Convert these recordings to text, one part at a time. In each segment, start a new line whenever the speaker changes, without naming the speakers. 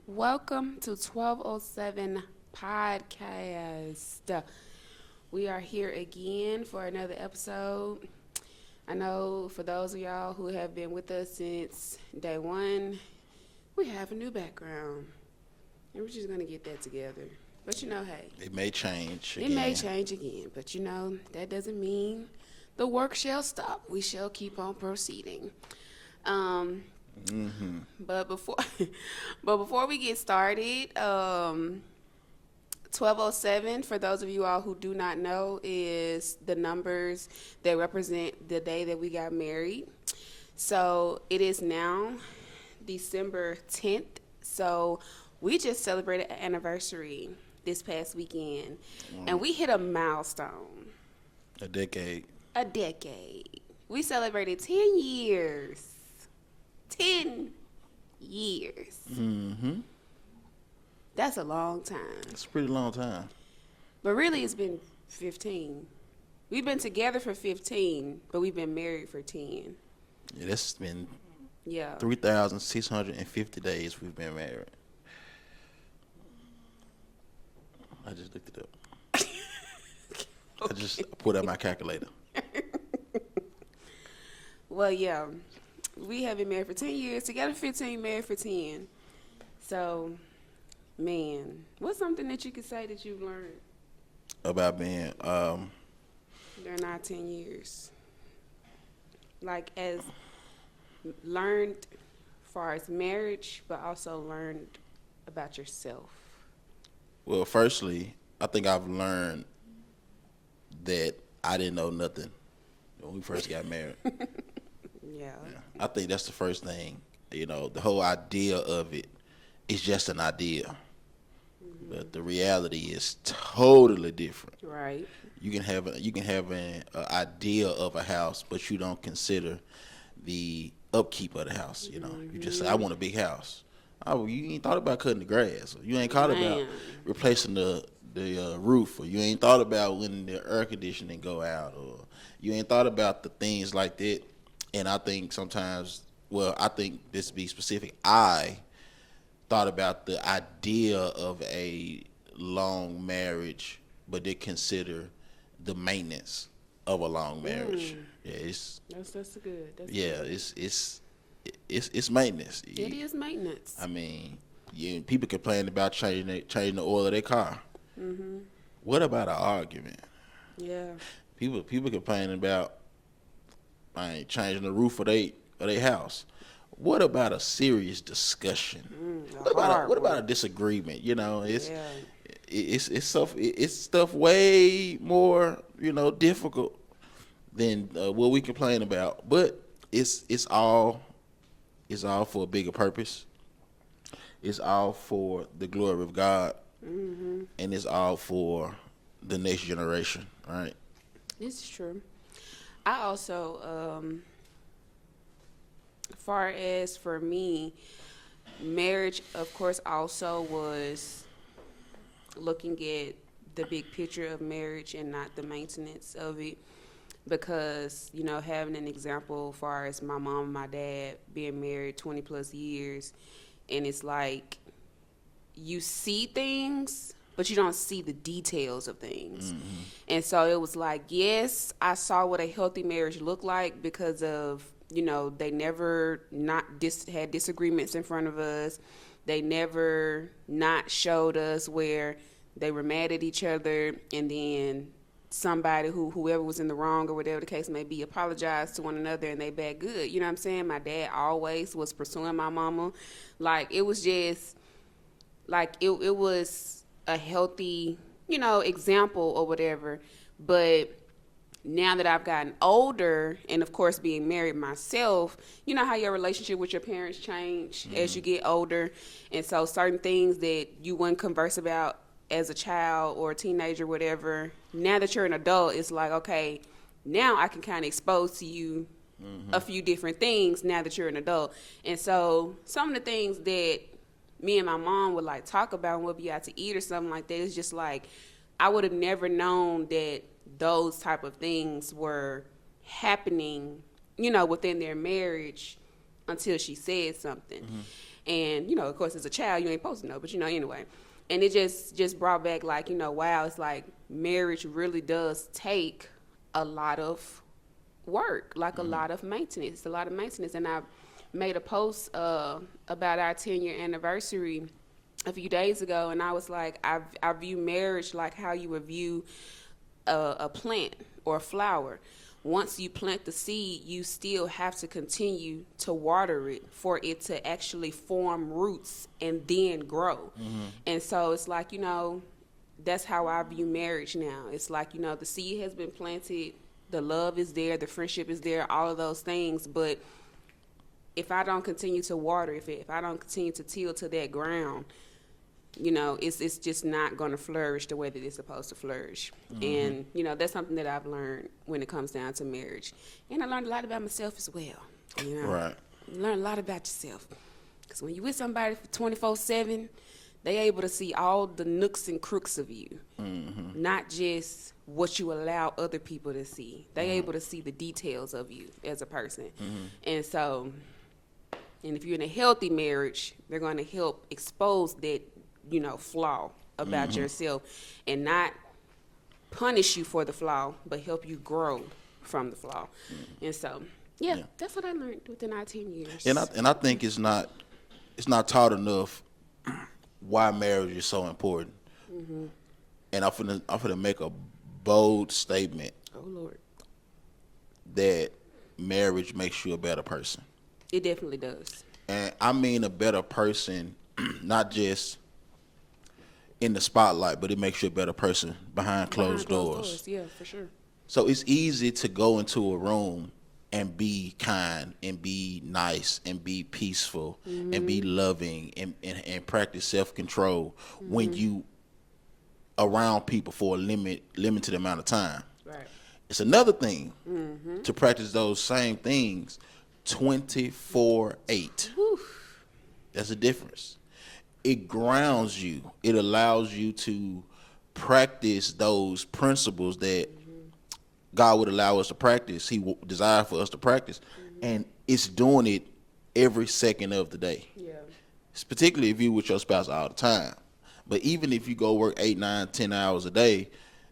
Welcome to 1207 Podcast. We are here again for another episode. I know for those of y'all who have been with us since day one, we have a new background. And we're just going to get that together. But hey,
It may change
it may change again. But that doesn't mean the work shall stop. We shall keep on proceeding. Um, But before, but before we get started, 1207, for those of you all who do not know, is the numbers that represent the day that we got married. So it is now December 10th. So we just celebrated an anniversary this past weekend, and we hit a milestone.
a decade.
A decade. We celebrated 10 years. 10 years.
Mm-hmm.
That's a long time.
It's a pretty long time.
But really, it's been 15. We've been together for 15, but we've been married for 10.
Yeah, that's been
Yeah.
3,650 days we've been married. I just looked it up. I just pulled out my calculator.
Well, yeah. We have been married for 10 years, together 15, married for 10. So, man, what's something that you could say that you've learned
About being,
during our 10 years? Like, as learned far as marriage, but also learned about yourself.
well, firstly, I think I've learned that I didn't know nothing when we first got married.
Yeah.
I think that's the first thing. The whole idea of it is just an idea. But the reality is totally different.
Right.
You can have an idea of a house, but you don't consider the upkeep of the house. You just say, I want a big house. Oh, you ain't thought about cutting the grass. Or you ain't thought about
Man.
replacing the roof. Or you ain't thought about when the air conditioning go out. Or you ain't thought about the things like that. And I think sometimes, I think this to be specific, I thought about the idea of a long marriage, but did consider the maintenance of a long marriage. Yeah,
That's good. That's
yeah,
good.
it's maintenance.
It is maintenance.
I mean, people complain about changing the oil of their car. What about an argument?
Yeah.
People complaining about changing the roof of their house. What about a serious discussion? What about a disagreement? It's stuff way more difficult than what we complain about. But it's all for a bigger purpose. It's all for the glory of God, and it's all for the next generation. Right?
This is true. I also, far as for me, marriage, of course, also was looking at the big picture of marriage and not the maintenance of it. Because, having an example as far as my mom and my dad being married 20 plus years, and it's like you see things, but you don't see the details of things. And so it was like, yes, I saw what a healthy marriage looked like because of, they never had disagreements in front of us. They never not showed us where they were mad at each other, and then somebody whoever was in the wrong or whatever the case may be apologized to one another and they back good. You know what I'm saying? My dad always was pursuing my mama. Like, it was just like it was a healthy, example or whatever. But now that I've gotten older, and of course being married myself, you know how your relationship with your parents change as you get older. And so certain things that you wouldn't converse about as a child or a teenager, whatever, now that you're an adult, it's like, okay, now I can kind of expose to you a few different things now that you're an adult. And so some of the things that me and my mom would like talk about when we'll be out to eat or something like that, it's just like I would have never known that those type of things were happening, within their marriage until she said something. And, you know, of course, as a child, you ain't supposed to know, but, you know, anyway. And it just brought back, like, you know, wow, it's like marriage really does take a lot of work, like a lot of maintenance, And I made a post about our 10-year anniversary a few days ago, and I was like, I view marriage like how you would view a plant or a flower. Once you plant the seed, you still have to continue to water it for it to actually form roots and then grow. And so it's like, you know, that's how I view marriage now. It's like, you know, the seed has been planted, the love is there, the friendship is there, all of those things. But if I don't continue to water, if I don't continue to till to that ground, you know, it's just not going to flourish the way that it's supposed to flourish. And, you know, that's something that I've learned when it comes down to marriage. And I learned a lot about myself as well. You know?
Right.
You learn a lot about yourself. Because when you're with somebody for 24/7, they able to see all the nooks and crooks of you. Not just what you allow other people to see. They able to see the details of you as a person. And so, and if you're in a healthy marriage, they're going to help expose that, you know, flaw about yourself, and not punish you for the flaw, but help you grow from the flaw. And so, yeah, that's what I learned within our 10 years.
And I think it's not taught enough why marriage is so important. And I'm finna make a bold statement.
Oh Lord,
that marriage makes you a better person.
it definitely does.
And I mean a better person, not just in the spotlight, but it makes you a better person behind closed doors.
Yeah, for sure.
So it's easy to go into a room and be kind and be nice and be peaceful and be loving and practice self-control when you around people for a limited amount of time.
Right.
It's another thing to practice those same things 24/8. That's a difference. It grounds you. It allows you to practice those principles that God would allow us to practice. He desired for us to practice. And it's doing it every second of the day.
Yeah.
It's particularly if you're with your spouse all the time. But even if you go work 8, 9, 10 hours a day,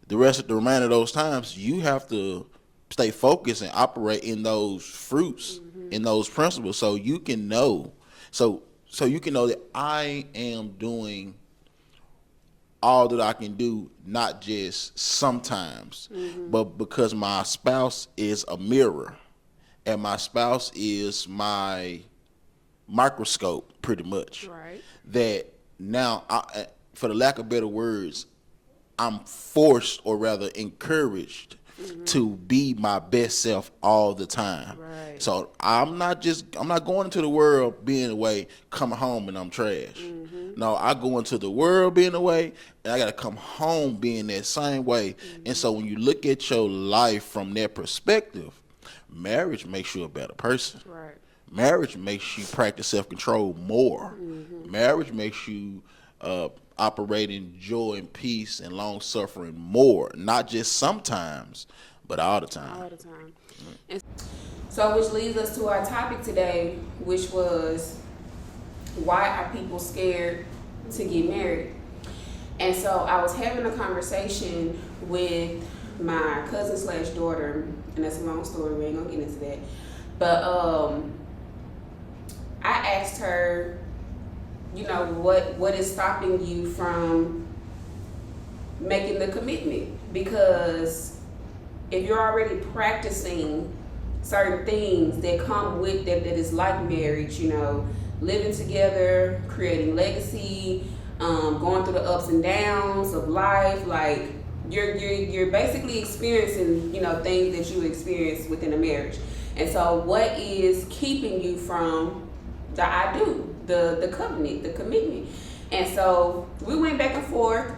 the remainder of those times, you have to stay focused and operate in those fruits, in those principles, so you can know. So you can know that I am doing all that I can do, not just sometimes, but because my spouse is a mirror, and my spouse is my microscope, pretty much.
Right.
That now, for the lack of better words, I'm forced, or rather encouraged, to be my best self all the time.
Right.
So I'm not going into the world being away, coming home and I'm trash. No, I go into the world being away, and I got to come home being that same way. And so when you look at your life from that perspective, marriage makes you a better person.
Right.
Marriage makes you practice self-control more. Marriage makes you operate in joy and peace and long-suffering more, not just sometimes, but all the time.
All the time. And so, which leads us to our topic today, which was, why are people scared to get married? And so I was having a conversation with my cousin / daughter, and that's a long story, we ain't gonna get into that. But I asked her, you know, what is stopping you from making the commitment? Because if you're already practicing certain things that come with that is like marriage, you know, living together, creating legacy, going through the ups and downs of life, like you're basically experiencing, you know, things that you experience within a marriage. And so what is keeping you from the I do, the covenant, the commitment? And so we went back and forth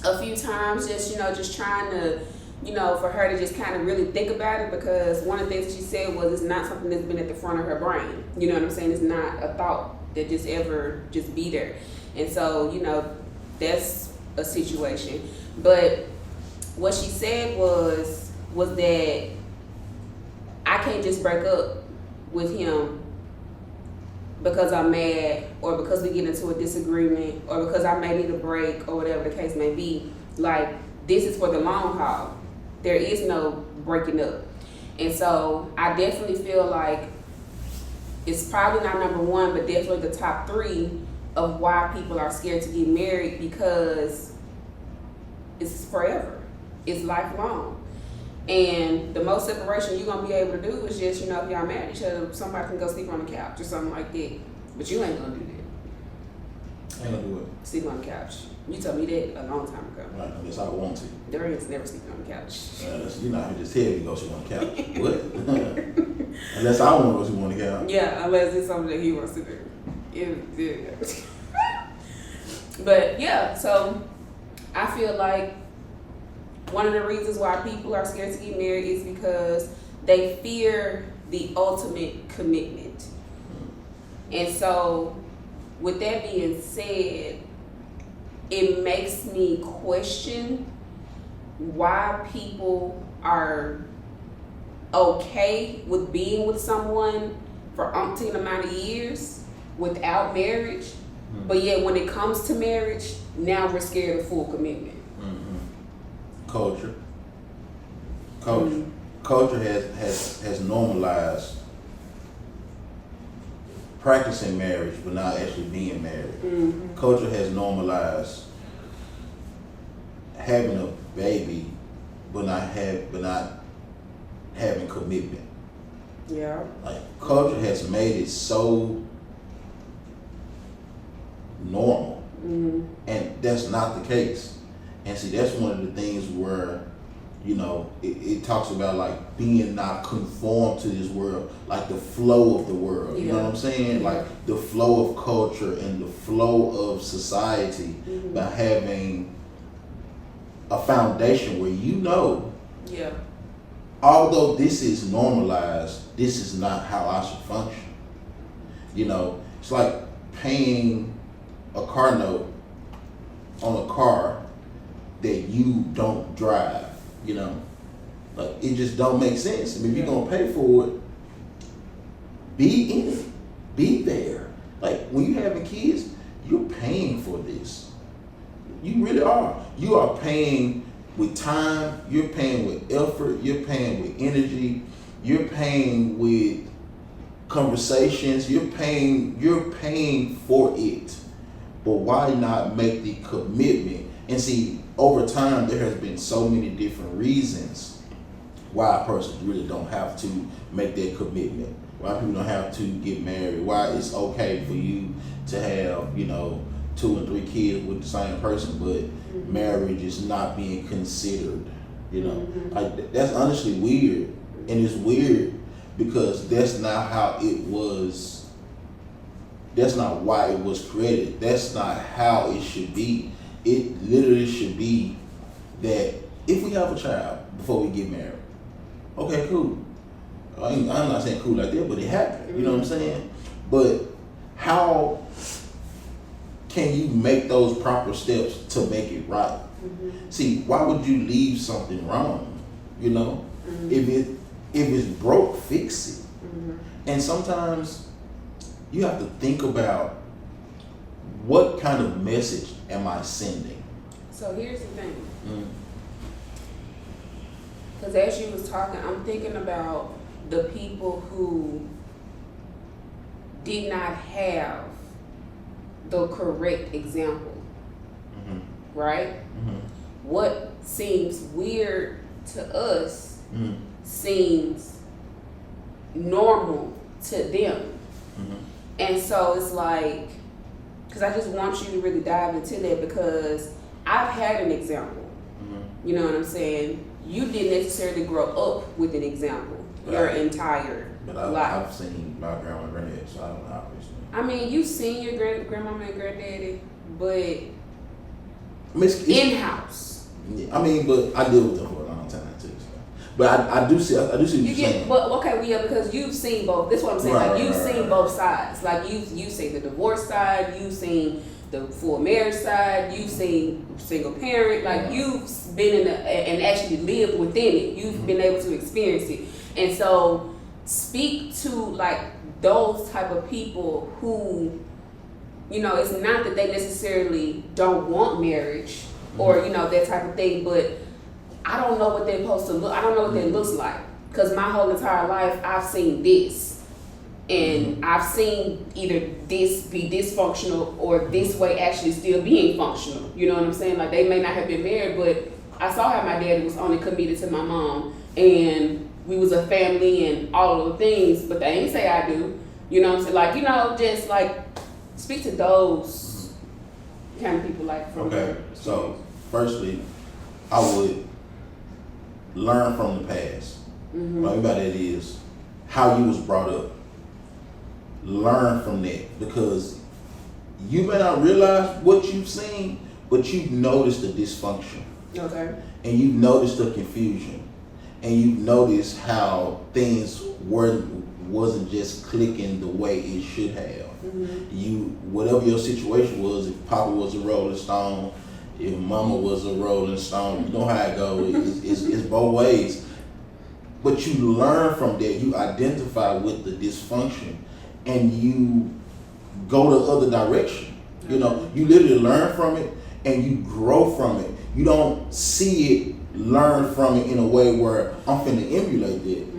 a few times, just trying to, for her to just kind of really think about it, because one of the things that she said was it's not something that's been at the front of her brain. You know what I'm saying? It's not a thought that just ever just be there. And so, that's a situation. But what she said was that I can't just break up with him because I'm mad, or because we get into a disagreement, or because I may need a break, or whatever the case may be. Like, this is for the long haul. There is no breaking up. And so I definitely feel like it's probably not number one, but definitely the top three of why people are scared to get married, because it's forever. It's lifelong. And the most separation you're going to be able to do is just, if y'all mad at each other, somebody can go sleep on the couch or something like that. But you ain't going to do that.
Ain't gonna do it.
Sleep on the couch. You told me that a long time ago.
Right, unless I want to.
There is never sleeping on the couch.
You're not here just tell me to go sit on the couch. What? Unless I want to go sit on the couch.
Yeah, unless it's something that he wants to do. Yeah. But yeah, so I feel like one of the reasons why people are scared to get married is because they fear the ultimate commitment. And so, with that being said, it makes me question why people are okay with being with someone for umpteen amount of years without marriage, but yet when it comes to marriage, now we're scared of full commitment.
Culture. Culture has normalized practicing marriage but not actually being married. Culture has normalized having a baby but not having commitment.
Yeah.
Like, culture has made it so normal, and that's not the case. And see, that's one of the things where, it talks about like being not conformed to this world, like the flow of the world. You know what I'm saying? Like the flow of culture and the flow of society, by having a foundation where
Yeah.
although this is normalized, this is not how I should function. It's like paying a car note on a car that you don't drive. Like, it just don't make sense. I mean, if you're gonna pay for it, be in it, be there. Like, when you're having kids, you're paying for this. You really are. You are paying with time, you're paying with effort, you're paying with energy, you're paying with conversations, you're paying for it. But why not make the commitment? And see, over time, there has been so many different reasons why a person really don't have to make that commitment. Why people don't have to get married. Why it's okay for you to have, 2 and 3 kids with the same person, but marriage is not being considered. Like, that's honestly weird. And it's weird because that's not how it was. That's not why it was created. That's not how it should be. It literally should be that if we have a child before we get married, okay, cool. I'm not saying cool like that, but it happened. You know what I'm saying? But how can you make those proper steps to make it right? See, why would you leave something wrong? If it's broke, fix it. And sometimes you have to think about, what kind of message am I sending?
So here's the thing. Because as you was talking, I'm thinking about the people who did not have the correct example, right? What seems weird to us seems normal to them. And so it's like, because I just want you to really dive into that, because I've had an example. You know what I'm saying? You didn't necessarily grow up with an example your entire life.
I've seen my grandma and granddad, so I don't know, obviously.
I mean, you've seen your grandmama and granddaddy, but
it's
in-house.
Yeah, I mean, but I deal with them for a long time too. So. But I do see what you're saying.
But okay, well, yeah, because you've seen both. That's what I'm saying. You've seen both sides. Like you've seen the divorce side, you've seen the full marriage side, you've seen single parent. Like you've been in and actually lived within it. You've been able to experience it. And so, speak to like those type of people who, you know, it's not that they necessarily don't want marriage or, you know, that type of thing, but I don't know what they're supposed to look. I don't know what that looks like, because my whole entire life I've seen this, and I've seen either this be dysfunctional or this way actually still being functional. You know what I'm saying? Like, they may not have been married, but I saw how my daddy was only committed to my mom, and we was a family and all of the things, but they ain't say I do. You know what I'm saying? Like, you know, just like speak to those kind of people, like from
Okay, so firstly, I would learn from the past. What I mean by that is how you was brought up. Learn from that, because you may not realize what you've seen, but you've noticed the dysfunction,
Okay.
and you've noticed the confusion, and you've noticed how things wasn't just clicking the way it should have. You, whatever your situation was, if Papa was a Rolling Stone, if Mama was a Rolling Stone, you know how it goes. It's both ways. But you learn from that. You identify with the dysfunction, and you go the other direction. You know, you literally learn from it, and you grow from it. You don't see it, learn from it in a way where I'm finna emulate that.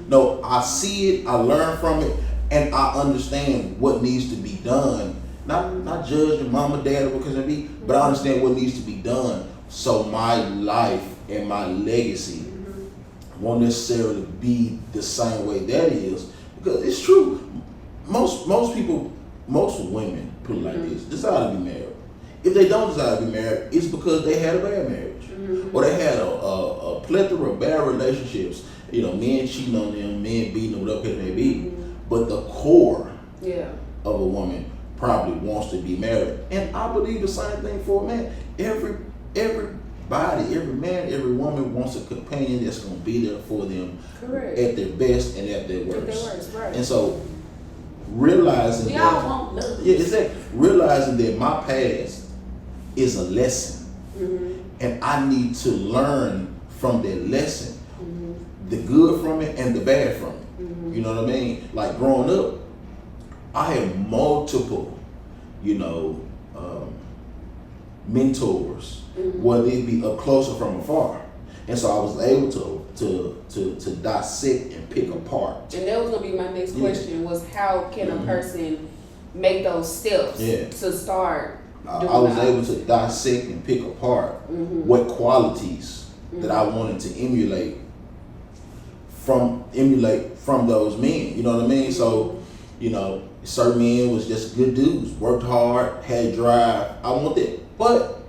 No, I see it, I learn from it, and I understand what needs to be done. Not judging mama, dad, or because it be, but I understand what needs to be done. So my life and my legacy won't necessarily be the same way that is, because it's true. Most people, most women, put it like this, decide to be married. If they don't decide to be married, it's because they had a bad marriage, or they had a plethora of bad relationships. You know, men cheating on them, men beating them, whatever it may be. But the core of a woman probably wants to be married. And I believe the same thing for a man. Everybody, every man, every woman wants a companion that's going to be there for them.
Correct.
At their best and at their worst.
At their worst, right.
And so realizing
We
that,
all want love.
yeah, exactly. Realizing that my past is a lesson, and I need to learn from that lesson, the good from it and the bad from it. You know what I mean? Like growing up, I had multiple, you know, mentors, whether it be up close or from afar, and so I was able to dissect and pick apart.
And that was gonna be my next question: was how can a person make those steps to start doing
I was
that?
able to dissect and pick apart what qualities that I wanted to emulate from those men. You know what I mean? So, you know, certain men was just good dudes, worked hard, had drive. I want that, but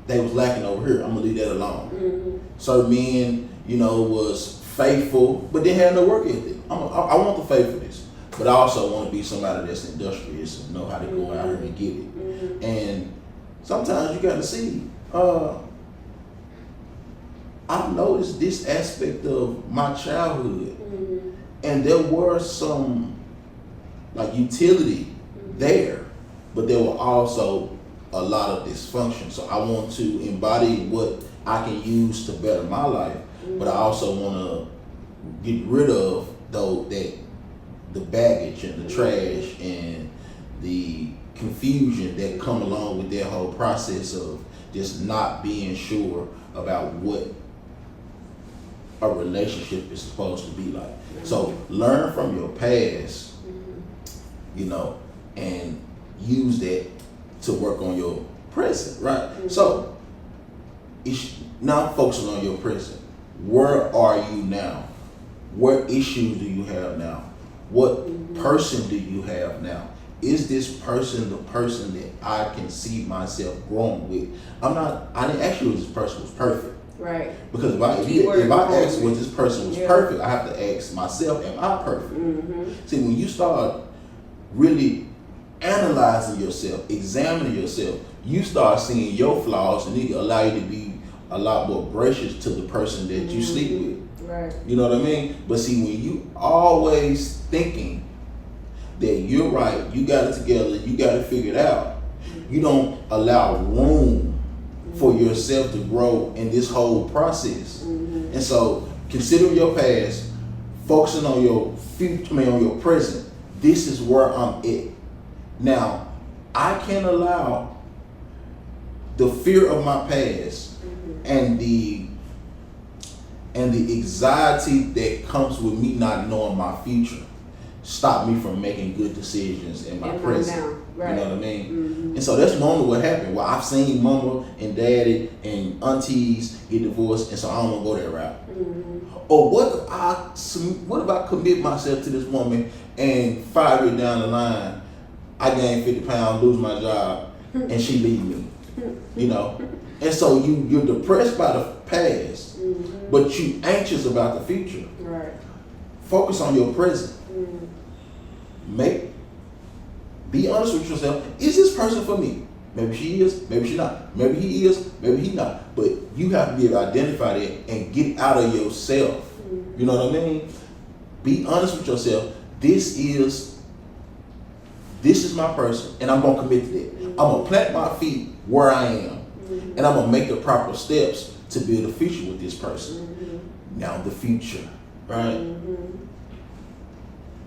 they was lacking over here. I'm gonna leave that alone. Certain men, you know, was faithful, but they had no work ethic. I want the faithfulness, but I also want to be somebody that's industrious and know how to go out here and get it. And sometimes you got to see. I've noticed this aspect of my childhood, and there were some like utility there, but there were also a lot of dysfunction. So I want to embody what I can use to better my life, but I also want to get rid of the baggage and the trash and the confusion that come along with that whole process of just not being sure about what a relationship is supposed to be like. So learn from your past, you know, and use that to work on your present, right? So now focusing on your present. Where are you now? What issues do you have now? What person do you have now? Is this person the person that I can see myself growing with? I didn't ask you if this person was perfect.
Right.
Because if I ask what this person was perfect, I have to ask myself, am I perfect? See, when you start really analyzing yourself, examining yourself, you start seeing your flaws, and it allow you to be a lot more gracious to the person that you sleep with.
Right.
You know what I mean? But see, when you always thinking that you're right, you got it together, you got it figured out, you don't allow room for yourself to grow in this whole process. And so, considering your past, focusing on your future, on your present, this is where I'm at. Now, I can't allow the fear of my past and the anxiety that comes with me not knowing my future stop me from making good decisions in my present.
Now, right.
You know what I mean?
Mm-hmm.
And so that's normally what happened. Well, I've seen mama and daddy and aunties get divorced, and so I don't want to go that route.
Mm-hmm.
Or what if I commit myself to this woman and 5 years down the line, I gain 50 pounds, lose my job, and she leave me? You know? And so you're depressed by the past, but you anxious about the future.
Right.
Focus on your present. Be honest with yourself. Is this person for me? Maybe she is, maybe she not. Maybe he is, maybe he not. But you have to be able to identify that and get out of yourself. You know what I mean? Be honest with yourself. This is my person, and I'm gonna commit to that. I'm gonna plant my feet where I am, and I'm gonna make the proper steps to build a future with this person. Now the future, right?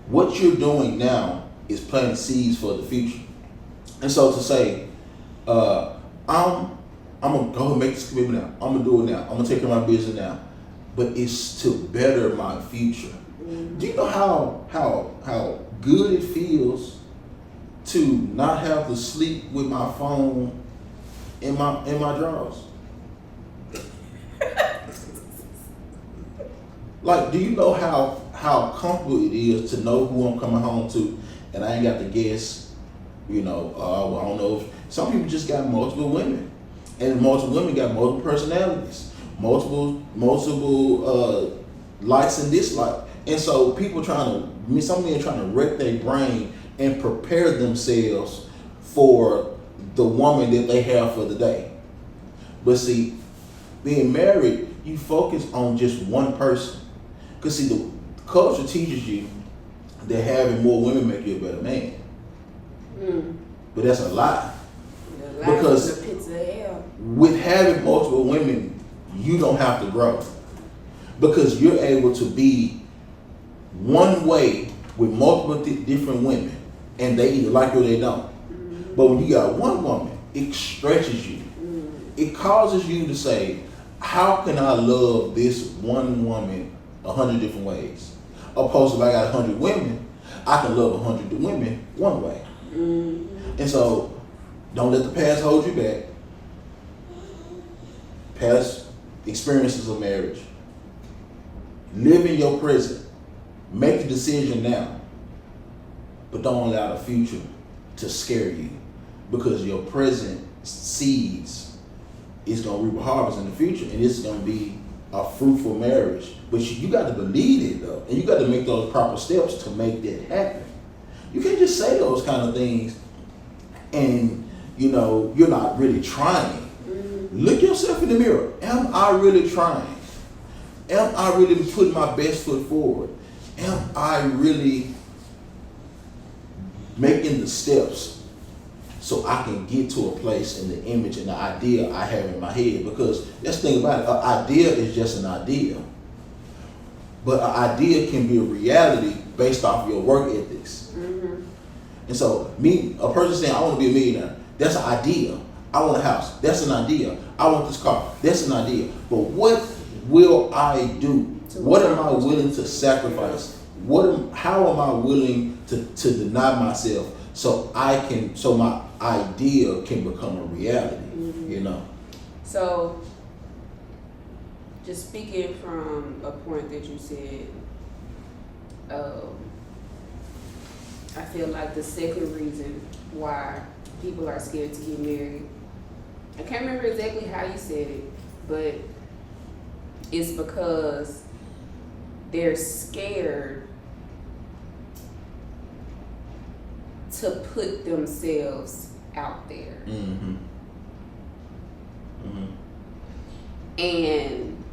What you're doing now is planting seeds for the future. And so to say, I'm gonna go and make this commitment now. I'm gonna do it now. I'm gonna take care of my business now. But it's to better my future. Do you know how good it feels to not have to sleep with my phone in my drawers? Like, do you know how comfortable it is to know who I'm coming home to, and I ain't got to guess, well, I don't know. Some people just got multiple women, and multiple women got multiple personalities, multiple likes and dislikes, and so some men trying to wreck their brain and prepare themselves for the woman that they have for the day. But see, being married, you focus on just one person. Because see, the culture teaches you that having more women make you a better man. But that's a lie. Because
the pits of hell.
With having multiple women, you don't have to grow. Because you're able to be one way with multiple different women, and they either like you or they don't. But when you got one woman, it stretches you. It causes you to say, how can I love this one woman 100 different ways? Opposed to if I got 100 women, I can love 100 women one way. And so, don't let the past hold you back. Past experiences of marriage. Live in your present. Make the decision now. But don't allow the future to scare you. Because your present seeds is going to reap a harvest in the future. And it's going to be a fruitful marriage. But you got to believe it, though. And you got to make those proper steps to make that happen. You can't just say those kind of things and, you're not really trying. Look yourself in the mirror. Am I really trying? Am I really putting my best foot forward? Am I really making the steps so I can get to a place in the image and the idea I have in my head? Because that's the thing about it. An idea is just an idea. But an idea can be a reality based off your work ethics. And so, a person saying, I want to be a millionaire, that's an idea. I want a house, that's an idea. I want this car, that's an idea. But what will I do? What am I willing to sacrifice? How am I willing to deny myself so my idea can become a reality?
So, just speaking from a point that you said, I feel like the second reason why people are scared to get married, I can't remember exactly how you said it, but it's because they're scared to put themselves out there. And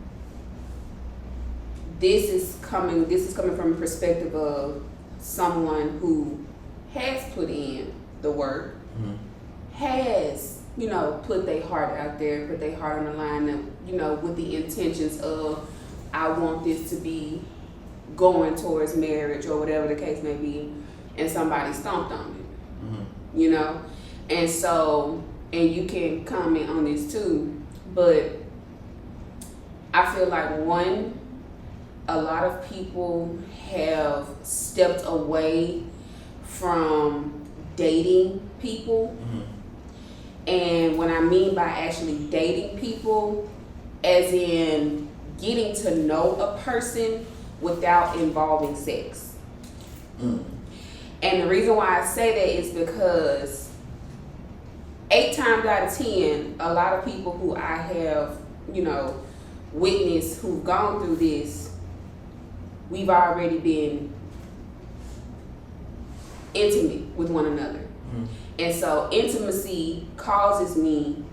this is coming from a perspective of someone who has put in the work, has, put their heart out there, put their heart on the line, and, with the intentions of, I want this to be going towards marriage or whatever the case may be. and somebody stomped on it,
Mm-hmm.
you know? And so, and you can comment on this too, but I feel like one, a lot of people have stepped away from dating people.
Mm-hmm.
And what I mean by actually dating people, as in getting to know a person without involving sex.
Mm.
And the reason why I say that is because 8 times out of 10, a lot of people who I have, you know, witnessed who've gone through this, we've already been intimate with one another.
Mm-hmm.
And so intimacy causes me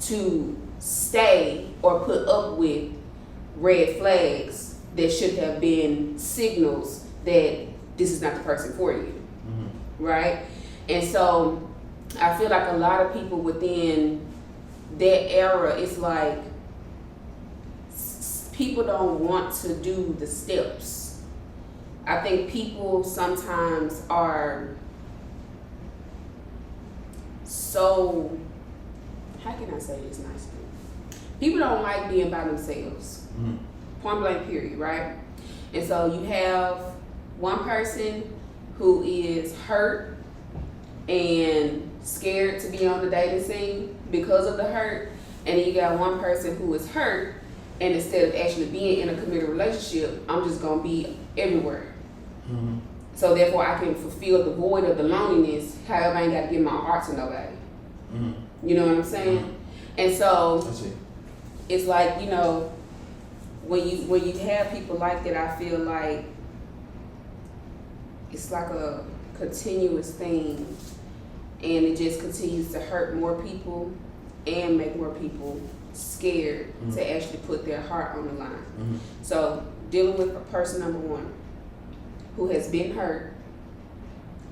to stay or put up with red flags that should have been signals that this is not the person for you.
Mm-hmm.
Right? And so I feel like a lot of people within that era, it's like people don't want to do the steps. I think people sometimes are so, how can I say this nicely? People don't like being by themselves.
Mm-hmm.
Point blank period, right? And so you have one person who is hurt and scared to be on the dating scene because of the hurt, and then you got one person who is hurt, and instead of actually being in a committed relationship, I'm just gonna be everywhere.
Mm-hmm.
So therefore I can fulfill the void of the loneliness, however I ain't gotta give my heart to nobody.
Mm-hmm.
You know what I'm saying?
Mm-hmm.
And so
I see.
it's like, you know, when you have people like that, I feel like it's like a continuous thing, and it just continues to hurt more people and make more people scared to actually put their heart on the line.
Mm-hmm.
So dealing with person number one who has been hurt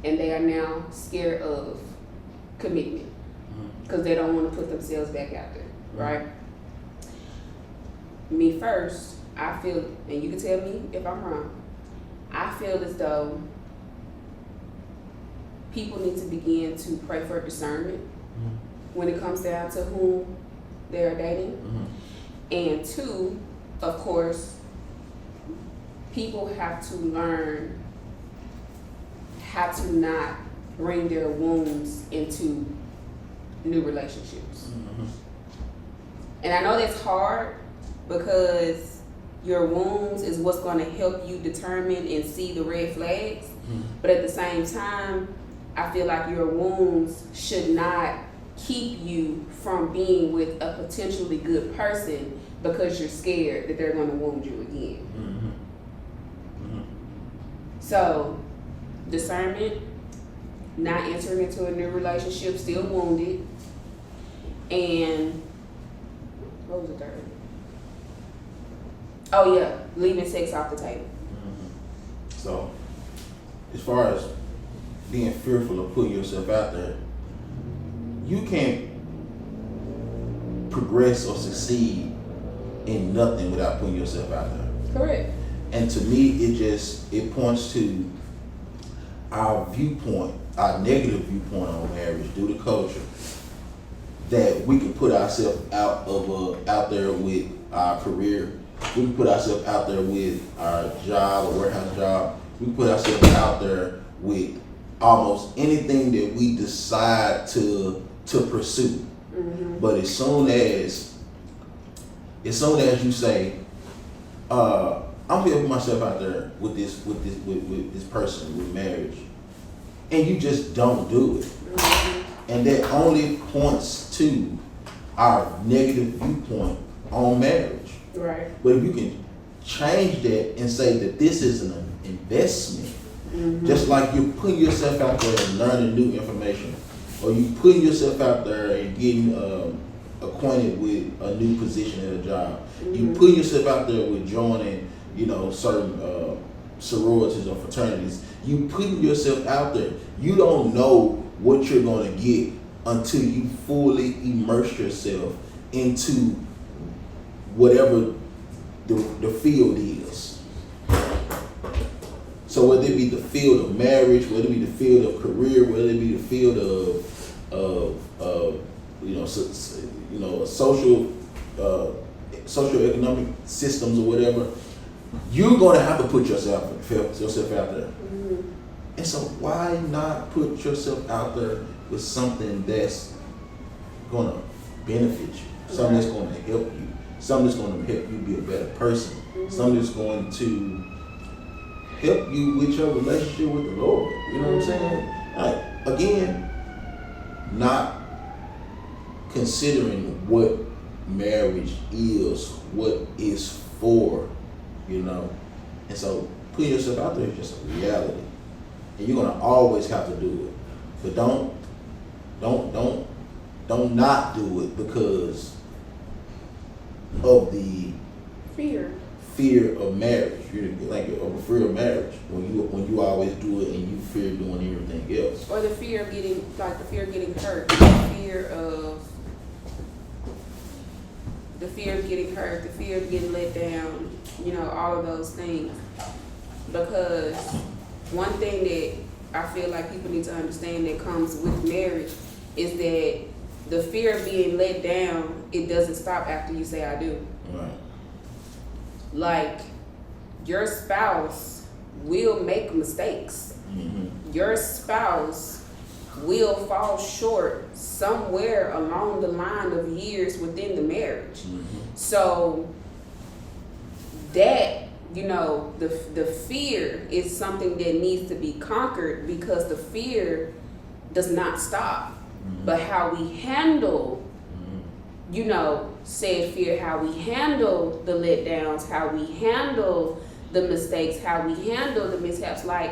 and they are now scared of commitment because they don't want to put themselves back out there, right? Me first, I feel, and you can tell me if I'm wrong, I feel as though people need to begin to pray for discernment when it comes down to whom they're dating.
Mm-hmm.
And two, of course, people have to learn how to not bring their wounds into new relationships.
Mm-hmm.
And I know that's hard because your wounds is what's going to help you determine and see the red flags.
Mm-hmm.
But at the same time, I feel like your wounds should not keep you from being with a potentially good person because you're scared that they're going to wound you again.
Mm-hmm. Mm-hmm.
So, discernment, not entering into a new relationship, still wounded, and what was the third? Oh yeah, leaving sex off the table.
Mm-hmm. So, as far as being fearful of putting yourself out there, you can't progress or succeed in nothing without putting yourself out there.
Correct.
And to me, it points to our viewpoint, our negative viewpoint on marriage due to culture, that we can put ourselves out there with our career. We can put ourselves out there with our job or warehouse job. We can put ourselves out there with almost anything that we decide to pursue.
Mm-hmm.
But as soon as you say, I'm gonna put myself out there with this person, with marriage, and you just don't do it,
Mm-hmm.
and that only points to our negative viewpoint on marriage.
Right.
But if you can change that and say that this is an investment,
Mm-hmm.
just like you're putting yourself out there and learning new information, or you putting yourself out there and getting acquainted with a new position at a job. You putting yourself out there with joining, certain sororities or fraternities. You putting yourself out there. You don't know what you're going to get until you fully immerse yourself into whatever the field is. So whether it be the field of marriage, whether it be the field of career, whether it be the field of social socioeconomic systems or whatever, you're gonna have to put yourself out there. And so why not put yourself out there with something that's gonna benefit you, something that's gonna help you, something that's gonna help you be a better person, something that's going to help you with your relationship with the Lord. You know what I'm saying? Like, again, not considering what marriage is, what it's for, you know. And so putting yourself out there is just a reality. And you're gonna always have to do it. But don't not do it because of the fear of marriage. You're like of a fear of marriage when you always do it and you fear doing everything else.
Or the fear of getting hurt, the fear of getting hurt, the fear of getting let down, you know, all of those things. Because one thing that I feel like people need to understand that comes with marriage is that the fear of being let down, it doesn't stop after you say I do.
Right.
Like, your spouse will make mistakes.
Mm-hmm.
Your spouse will fall short somewhere along the line of years within the marriage.
Mm-hmm.
So that, you know, the fear is something that needs to be conquered, because the fear does not stop.
Mm-hmm.
But how we handle, you know, said fear, how we handle the letdowns, how we handle the mistakes, how we handle the mishaps, like,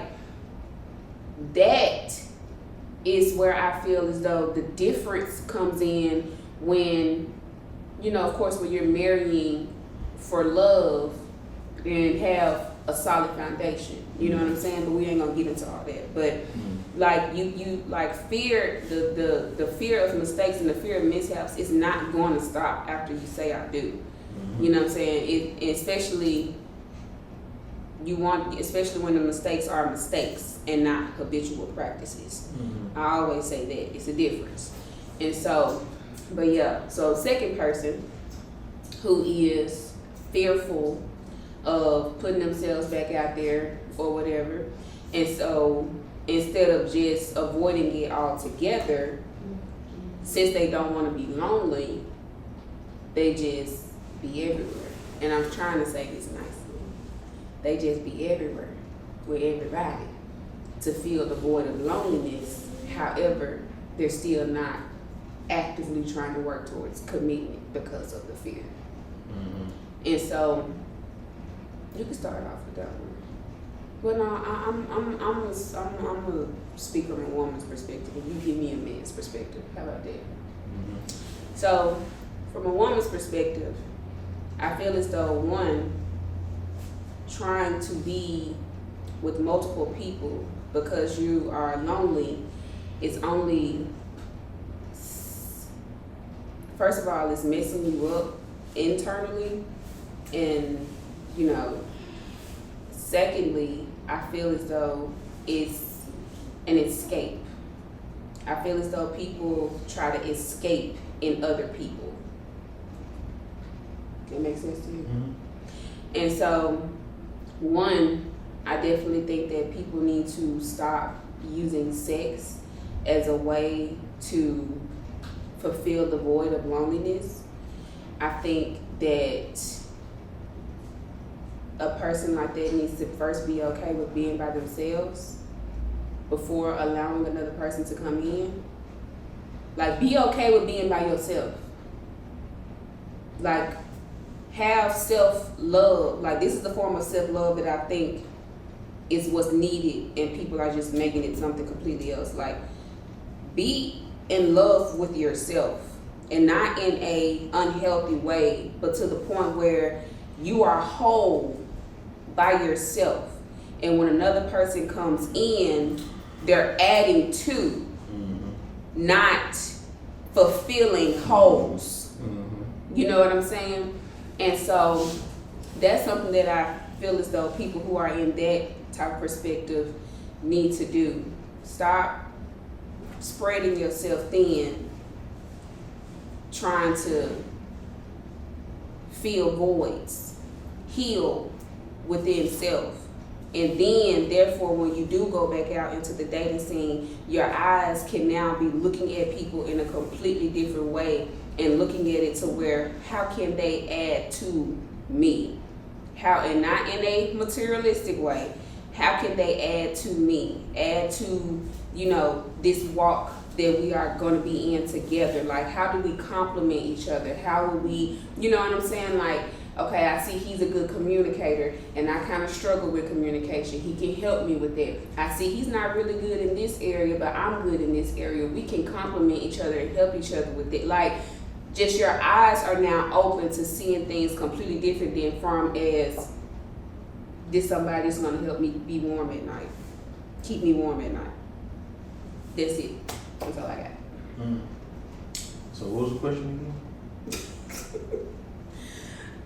that is where I feel as though the difference comes in when, you know, of course, when you're marrying for love and have a solid foundation, you know what I'm saying? But we ain't gonna get into all that. But like you like fear, the fear of mistakes and the fear of mishaps is not going to stop after you say I do. You know what I'm saying? Especially when the mistakes are mistakes and not habitual practices. I always say that it's a difference. And so, but yeah, so second person who is fearful of putting themselves back out there or whatever, and so instead of just avoiding it altogether, since they don't want to be lonely, they just be everywhere. And I'm trying to say this nicely. They just be everywhere with everybody to fill the void of loneliness. However, they're still not actively trying to work towards commitment because of the fear. And so you can start off with that one. But no, I'm a speaker from a woman's perspective, and you give me a man's perspective. How about that? So, from a woman's perspective, I feel as though, one, trying to be with multiple people because you are lonely is only, first of all, it's messing you up internally, and, you know, secondly, I feel as though it's an escape. I feel as though people try to escape in other people. That makes sense to you? And so, one, I definitely think that people need to stop using sex as a way to fulfill the void of loneliness. I think that a person like that needs to first be okay with being by themselves before allowing another person to come in. Like, be okay with being by yourself. Like, have self-love. Like, this is the form of self-love that I think is what's needed, and people are just making it something completely else. Like, be in love with yourself, and not in a unhealthy way, but to the point where you are whole by yourself. And when another person comes in, they're adding to, not fulfilling holes. You know what I'm saying? And so that's something that I feel as though people who are in that type of perspective need to do. Stop spreading yourself thin, trying to fill voids, heal within self. And then, therefore, when you do go back out into the dating scene, your eyes can now be looking at people in a completely different way and looking at it to where, how can they add to me? How, and not in a materialistic way, how can they add to me? Add to, this walk that we are going to be in together. Like, how do we complement each other? How will we, you know what I'm saying? Like, okay, I see he's a good communicator, and I kind of struggle with communication. He can help me with that. I see he's not really good in this area, but I'm good in this area. We can complement each other and help each other with it. Like, just your eyes are now open to seeing things completely different than from as this somebody's going to help me be warm at night, keep me warm at night. That's it. That's all I got.
So what was the question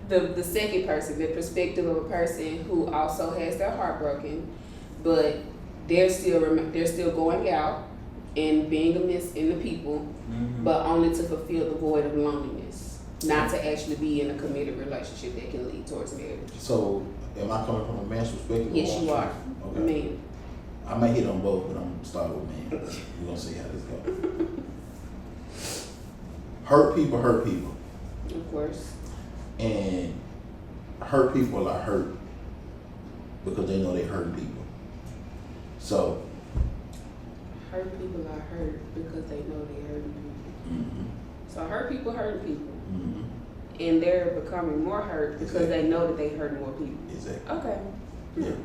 again?
The second person, the perspective of a person who also has their heart broken, but they're still going out and being amidst in the people, but only to fulfill the void of loneliness, not to actually be in a committed relationship that can lead towards marriage.
So am I coming from a man's perspective?
Yes, you are.
Okay.
Man.
I may hit on both, but I'm gonna start with man. We're gonna see how this goes. Hurt people.
Of course.
And hurt people are hurt because they know they hurt people. So
Hurt people are hurt because they know they're hurting people. So hurt people hurting people. And they're becoming more hurt because they know that they hurt more people.
Exactly.
Okay.
Yeah.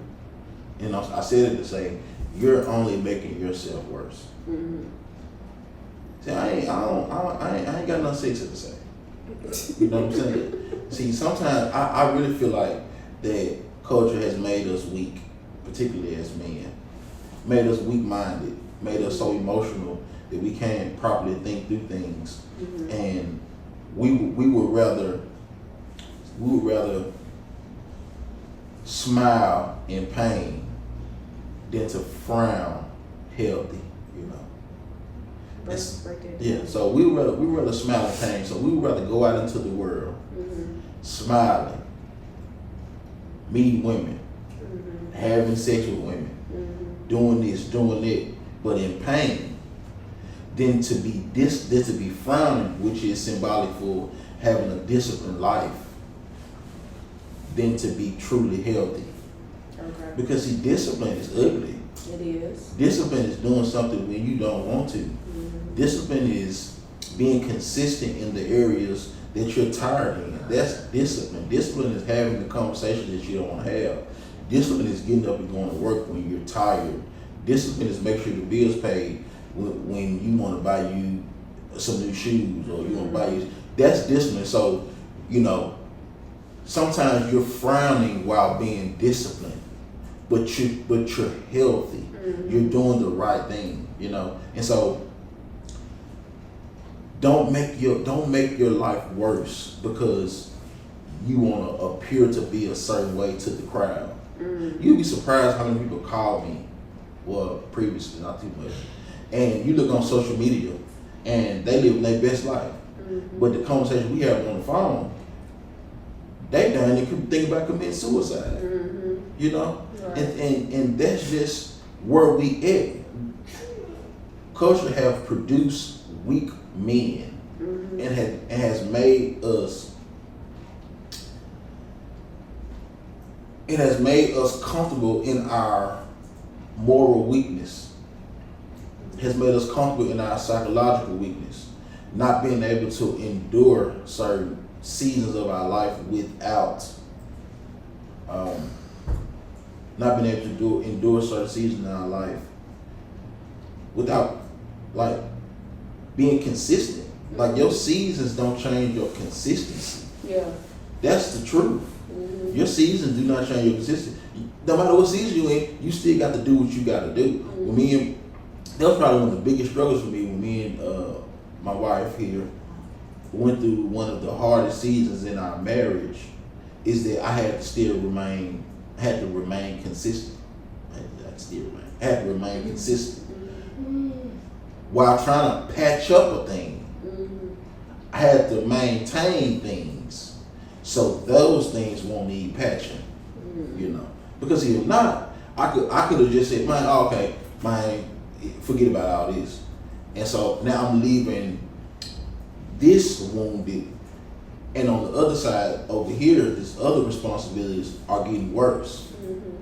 And I said it to say, you're only making yourself worse. See, I ain't got nothing sexy to say. You know what I'm saying? See, sometimes I really feel like that culture has made us weak, particularly as men. Made us weak-minded, made us so emotional that we can't properly think through things. And we would rather smile in pain than to frown healthy, Yeah, so we would rather smile in pain. So we would rather go out into the world smiling, meeting women, having sex with women, doing this, doing that, but in pain, than to be frowning, which is symbolic for having a disciplined life, than to be truly healthy.
Okay.
Because see, discipline is ugly.
It is.
Discipline is doing something when you don't want to. Discipline is being consistent in the areas that you're tired in. That's discipline. Discipline is having the conversation that you don't want to have. Discipline is getting up and going to work when you're tired. Discipline is make sure the bill's paid when you want to buy you some new shoes or you want to buy you. That's discipline. So, sometimes you're frowning while being disciplined, but you're healthy. You're doing the right thing, And so don't make your life worse because you want to appear to be a certain way to the crowd. You'd be surprised how many people call me, well, previously, not too much, and you look on social media and they live their best life. But the conversation we have on the phone, they done and could think about committing suicide. Right. And that's just where we at. Culture have produced weak men and has made us. It has made us comfortable in our moral weakness. It has made us comfortable in our psychological weakness, not being able to endure certain seasons of our life without, not being able to endure certain seasons in our life without, like, being consistent. Like, your seasons don't change your consistency.
Yeah.
That's the truth. Your seasons do not change your consistency. No matter what season you're in, you still got to do what you got to do. That was probably one of the biggest struggles for me when me and my wife here went through one of the hardest seasons in our marriage, is that I had to remain consistent. had to remain consistent. While trying to patch up a thing, I had to maintain things so those things won't need patching. You know, because if not, I could have just said, man, okay, man, forget about all this. And so now I'm leaving this wounded, and on the other side over here, this other responsibilities are getting worse.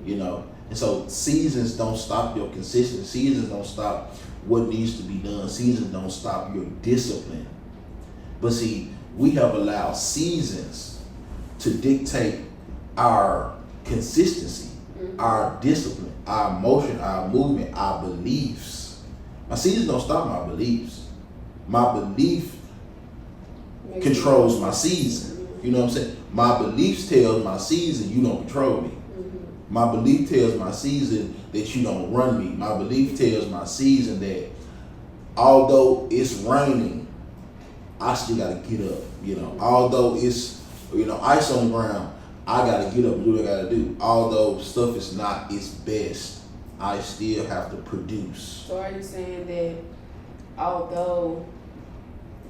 You know, and so seasons don't stop your consistency. Seasons don't stop what needs to be done. Seasons don't stop your discipline. But see, we have allowed seasons to dictate our consistency, our discipline, our motion, our movement, our beliefs. My seasons don't stop my beliefs. My belief controls my season. You know what I'm saying? My beliefs tell my season you don't control me. My belief tells my season that you don't run me. My belief tells my season that although it's raining, I still gotta get up. You know, although it's, you know, ice on the ground, I gotta get up and do what I gotta do. Although stuff is not its best, I still have to produce.
So are you saying that although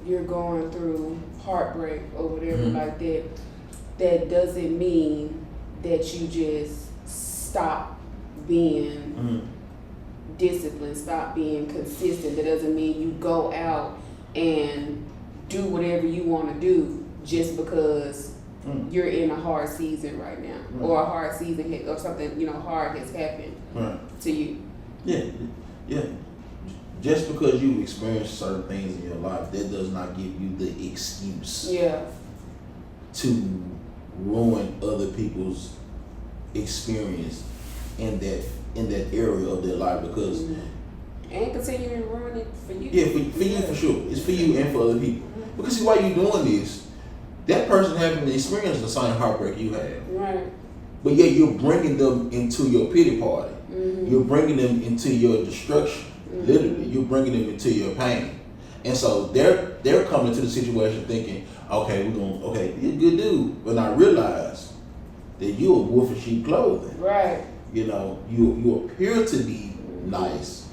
you're going through heartbreak or whatever like that, that doesn't mean that you just stop being disciplined, stop being consistent? That doesn't mean you go out and do whatever you want to do just because you're in a hard season right now, or a hard season or something, you know, hard has happened to you.
Yeah. Just because you've experienced certain things in your life, that does not give you the excuse to ruin other people's experience in that area of their life, because
and continue to ruin it for you.
Yeah, for you for sure. It's for you and for other people. Because see, while you're doing this, that person haven't experienced the same heartbreak you have.
Right.
But yet you're bringing them into your pity party. You're bringing them into your destruction. Literally, you're bringing them into your pain. And so they're coming to the situation thinking, okay, you're a good dude. But I realize that you're a wolf in sheep clothing.
Right.
You know, you appear to be nice,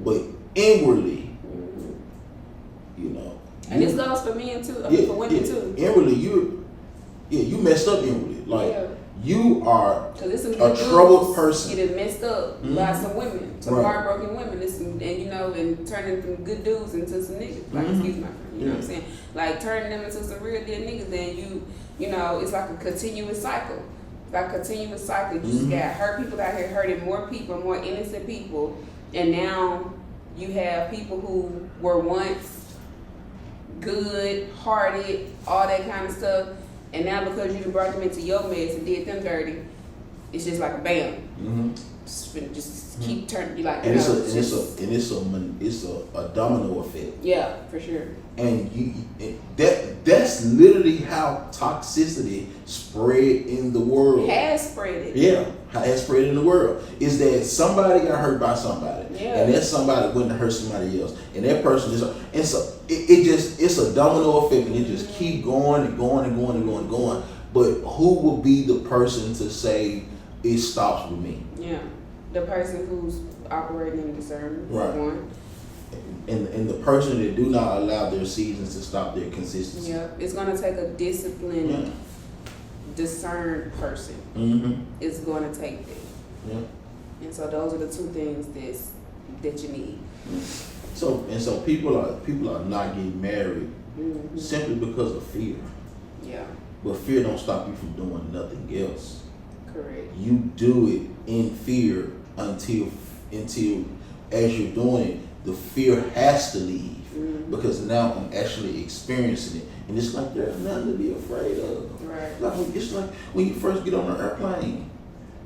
but inwardly, you know.
And this goes for men too, for women too.
Inwardly, you messed up inwardly. Like you are a
a
troubled person.
Get messed up by some women, some heartbroken women. And you know, and turning from good dudes into some niggas. Like excuse my friend, you know what I'm saying? Like turning them into some real deal niggas. And you know, it's like a continuous cycle. Like a continuous cycle. You just got hurt people out here hurting more people, more innocent people, and now you have people who were once good, hearted, all that kind of stuff, and now because you done brought them into your mess and did them dirty, it's just like a bam. Just keep turning. You like,
and it's a domino effect.
Yeah, for sure.
And that's literally how toxicity spread in the world.
Has spread it.
Yeah, how it spread in the world is that somebody got hurt by somebody, and that somebody went to hurt somebody else, and that person just, and so it's a domino effect, and it just keep going and going and going and going and going. But who will be the person to say it stops with me?
Yeah, the person who's operating in discernment,
right?
One.
And the person that do not allow their seasons to stop their consistency.
Yeah, it's gonna take a disciplined, discerned person. It's gonna take that.
Yeah.
And so those are the two things that you need.
So people are not getting married simply because of fear.
Yeah.
But fear don't stop you from doing nothing else.
Correct.
You do it in fear until as you're doing it, the fear has to leave, because now I'm actually experiencing it, and it's like there's nothing to be afraid of.
Right.
Like it's like when you first get on an airplane,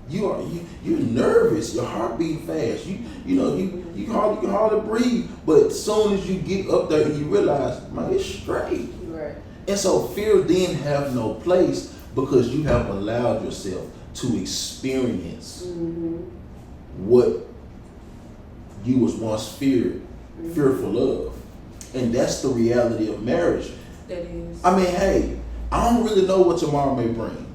you're nervous, your heart beating fast, you can hardly breathe, but as soon as you get up there and you realize, man, it's straight.
Right.
And so fear then have no place, because you have allowed yourself to experience what you was once fearful of. And that's the reality of marriage.
That is.
I mean, hey, I don't really know what tomorrow may bring,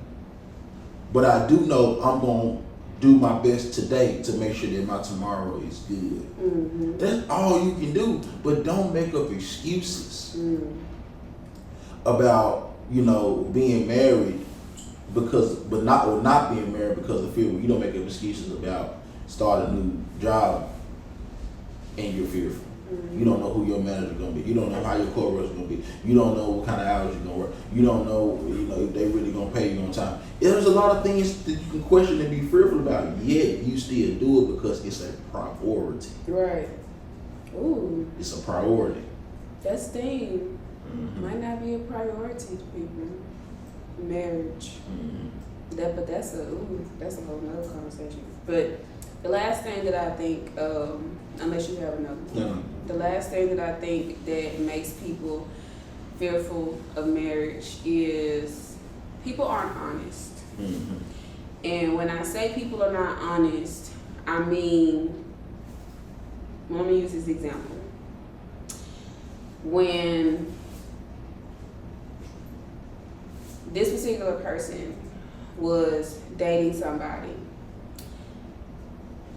but I do know I'm going to do my best today to make sure that my tomorrow is good.
Mm-hmm.
That's all you can do. But don't make up excuses
Mm.
about, being married but not being married because of fear. You don't make up excuses about starting a new job and you're fearful.
Mm-hmm.
You don't know who your manager gonna be. You don't know how your coworkers gonna be. You don't know what kind of hours you're gonna work. You don't know, if they really gonna pay you on time. There's a lot of things that you can question and be fearful about. Yet you still do it because it's a priority.
Right. Ooh,
It's a priority.
that's the thing.
Mhm.
Might not be a priority to people. Marriage.
Mhm.
But that's a whole nother conversation. But the last thing that I think, unless you have another,
No.
the last thing that I think that makes people fearful of marriage is people aren't honest.
Mhm.
And when I say people are not honest, I mean, let me use this example. When this particular person was dating somebody,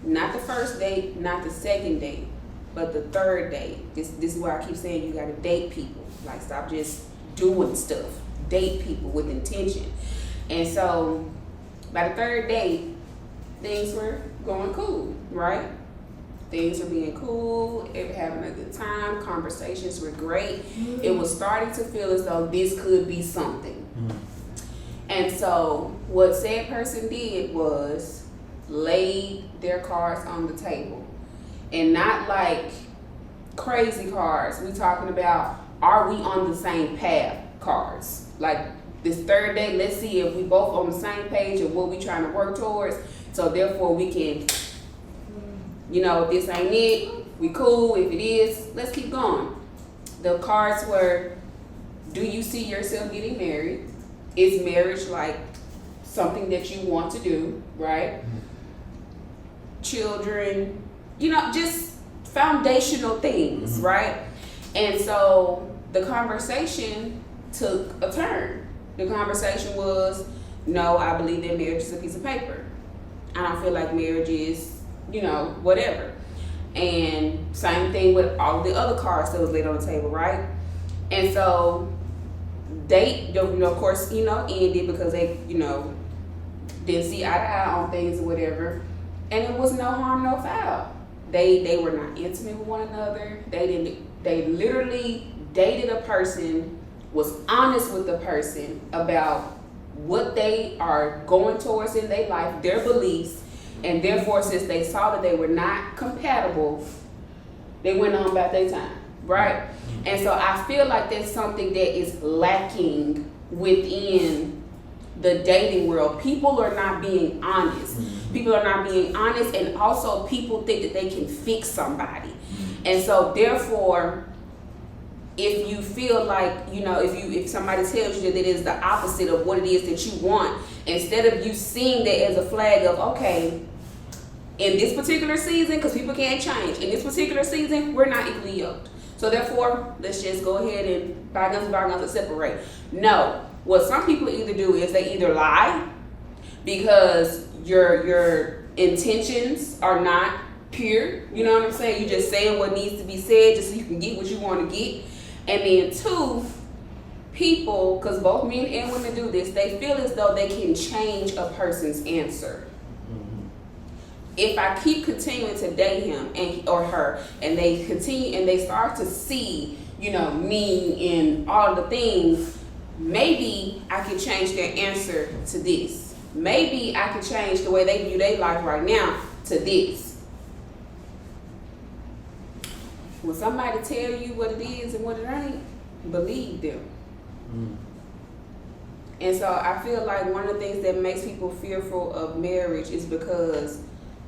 not the first date, not the second date, but the third date. This is why I keep saying you gotta date people. Like, stop just doing stuff. Date people with intention. And so by the third date, things were going cool, right? Things were being cool, having a good time, conversations were great. It was starting to feel as though this could be something. And so what said person did was laid their cards on the table. And not like crazy cards. We talking about, are we on the same path cards? Like, this third day, let's see if we both on the same page of what we trying to work towards. So therefore we can, if this ain't it, we cool. If it is, let's keep going. The cards were, do you see yourself getting married? Is marriage like something that you want to do, right? Children, just foundational things, right? And so the conversation took a turn. The conversation was, no, I believe that marriage is a piece of paper. I don't feel like marriage is, whatever. And same thing with all the other cards that was laid on the table, right? And so they, of course, ended because they, didn't see eye to eye on things or whatever. And it was no harm, no foul. They were not intimate with one another. They literally dated a person, was honest with the person about what they are going towards in their life, their beliefs, and therefore, since they saw that they were not compatible, they went on about their time, right? And so I feel like that's something that is lacking within the dating world. People are not being honest. People are not being honest, and also people think that they can fix somebody. And so therefore, if you feel like, if somebody tells you that it is the opposite of what it is that you want, instead of you seeing that as a flag of, okay, in this particular season, because people can't change, in this particular season, we're not equally yoked. So therefore, let's just go ahead and bygones and separate. No, what some people either do is they either lie because your intentions are not pure. You know what I'm saying? You just saying what needs to be said just so you can get what you want to get. And then two, people, because both men and women do this, they feel as though they can change a person's answer. If I keep continuing to date him or her, and they continue and they start to see, me and all the things, maybe I can change their answer to this. Maybe I can change the way they view their life right now to this. When somebody tell you what it is and what it ain't, believe them. And so I feel like one of the things that makes people fearful of marriage is because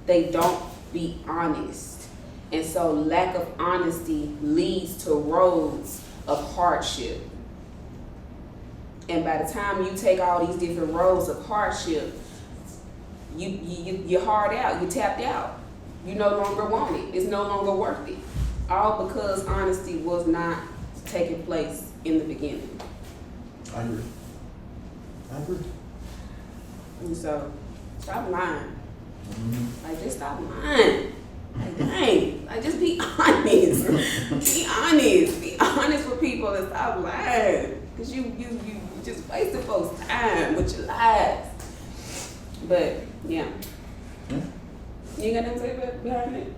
they don't be honest. And so lack of honesty leads to roads of hardship. And by the time you take all these different roads of hardship, you're hard out, you're tapped out. You no longer want it. It's no longer worth it. All because honesty was not taking place in the beginning.
I agree.
And so, stop lying. Like, just stop lying. Like, dang. Like, just be honest. Be honest. Be honest with people and stop lying. Because you just wasted folks' time with your lies. But, yeah.
Yeah.
You ain't got nothing to say behind it?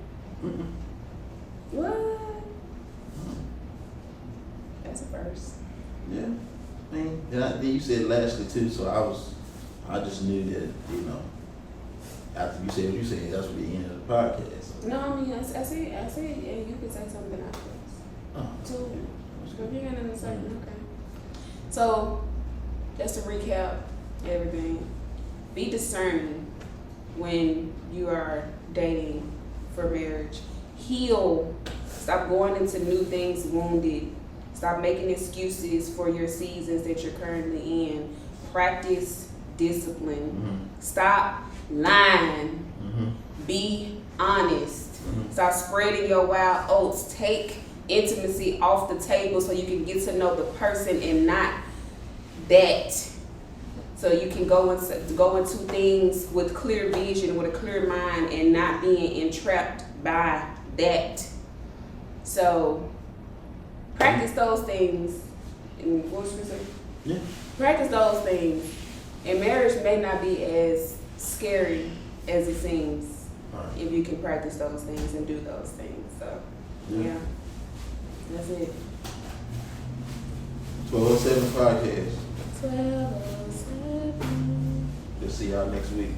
What? That's a first.
Yeah. I mean, and then you said lastly too, so I just knew that, you know, after you said what you said, that's what the end of the podcast.
No, I mean, I see, yeah, you could say something afterwards.
Oh,
So,
that's
if
good.
you got nothing to say, okay. So, just to recap everything, be discerning when you are dating for marriage. Heal. Stop going into new things wounded. Stop making excuses for your seasons that you're currently in. Practice discipline. Stop lying. Be honest. Stop spreading your wild oats. Take intimacy off the table so you can get to know the person and not that. So you can go into things with clear vision, with a clear mind, and not being entrapped by that. So practice those things. And what was you say?
Yeah.
Practice those things, and marriage may not be as scary as it seems
All right.
if you can practice those things and do those things. So yeah, that's it.
1207 podcast.
12:07.
We'll see y'all next week.